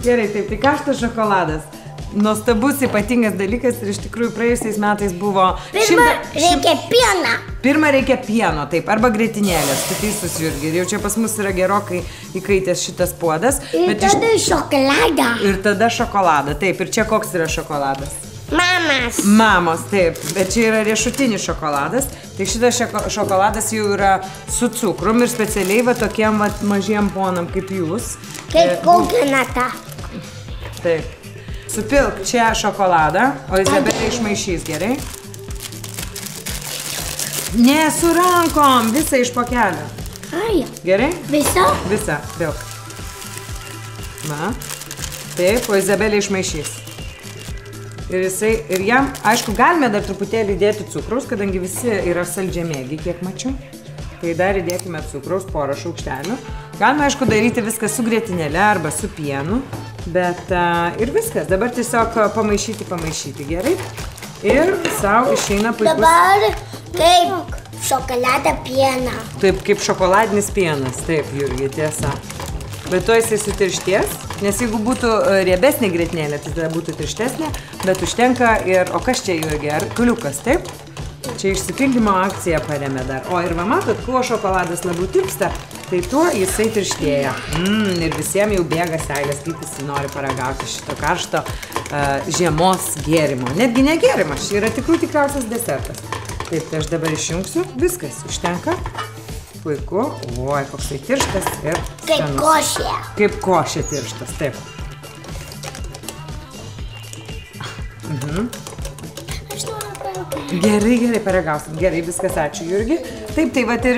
Gerai, taip, tai karštas šokoladas. Nuostabus, ypatingas dalykas ir iš tikrųjų praėjusiais metais buvo... Pirma reikia pieno. Pirma reikia pieno, taip, arba grietinėlės, tu teisus, Jurgi. Ir jau čia pas mus yra gerokai įkaitęs šitas puodas. Ir tada šokoladą. Ir tada šokoladą, taip. Ir čia koks yra šokoladas? Mamos. Mamos, taip. Bet čia yra riešutinis šokoladas. Tai šitas šokoladas jau yra su cukrum ir specialiai va tokiem va mažiem ponam kaip jūs. Kaip kokinata. Taip. Supilk čia šokoladą, o Izabelė išmaišys, gerai? Ne, su rankom, visą iš pakelio. Ai. Gerai? Visą? Visą, pilk. Na, taip, o Izabelė išmaišys. Ir jam, aišku, galime dar truputėlį įdėti cukraus, kadangi visi yra saldžiamėgiai, kiek mačiau. Tai dar įdėkime cukraus, porą šaukštelių. Galime, aišku, daryti viską su grietinėle arba su pienu. Bet ir viskas, dabar tiesiog pamaišyti, gerai? Ir savo išeina puikus... Dabar kaip šokoladą pieną. Taip, kaip šokoladinis pienas, taip, Jurgi, tiesa. Bet to jisai sutiršties, nes jeigu būtų riebesnė grietinėlė, tai tada būtų tirštesnė, bet užtenka ir... O kas čia, Jurgi, ar kuliukas, taip? Čia išsipildymo akcija paremė dar. O ir va matot, kuo šokoladas labiau tirpsta, tai tuo jisai tirštėja. Ir visiems jau bėga seilės, kaip visi nori paragauti šito karšto žiemos gėrimo. Netgi ne gėrimas, čia yra tikriausias desertas. Taip, tai aš dabar išjungsiu. Viskas, užtenka. Puiku. Oi, koks tai tirštas ir skanus. Kaip košė. Kaip košė tirštas, taip. Gerai, paragausim. Gerai, viskas, ačiū, Jurgi. Taip, tai vat ir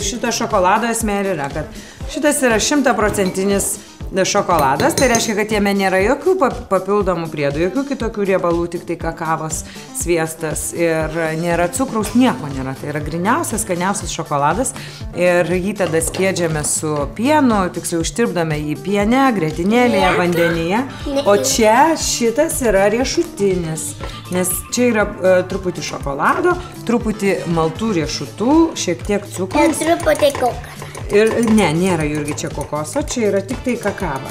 šito šokolado esmė ir yra, kad šitas yra 100% šokoladas, tai reiškia, kad jame nėra jokių papildomų priedų, jokių kitokių riebalų, tik tai kakavos, sviestas ir nėra cukraus, nieko nėra. Tai yra gryniausias, skaniausias šokoladas ir jį tada skiedžiame su pienu, tiksliau užtirpdame jį piene, grietinėlėje, vandenyje. O čia šitas yra riešutinis, nes čia yra truputį šokolado, truputį maltų riešutų, šiek tiek cukraus. Ir truputį kokas. Ir ne, nėra, Jurgi, čia kokoso, čia yra tik tai kakava.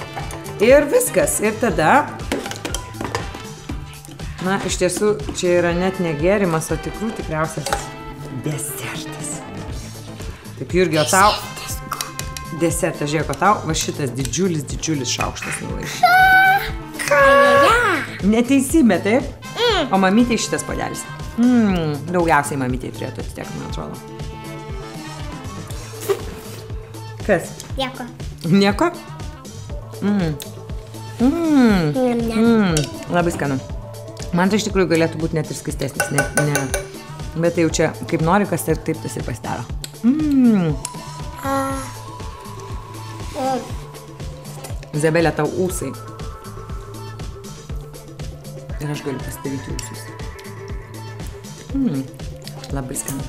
Ir viskas. Ir tada, na, iš tiesų, čia yra net ne gėrimas, o tikriausias desertas. Taip, Jurgi, o tau... Desertas, žiūrėk, o tau va šitas didžiulis šaukštas nulaišė. Neteisybė, taip? O mamytei šitas puodelis. Daugiausiai mamytei turėtų atitekti, man atrodo. Kas? Nieko. Nieko? Labai skanu. Man tai iš tikrųjų galėtų būti net ir skystesnis, bet tai jau čia kaip nori, kas ir taip tas ir pasidaro. Izabelė, tau ūsai. Ir aš galiu pasidaryti ūsus. Labai skanu.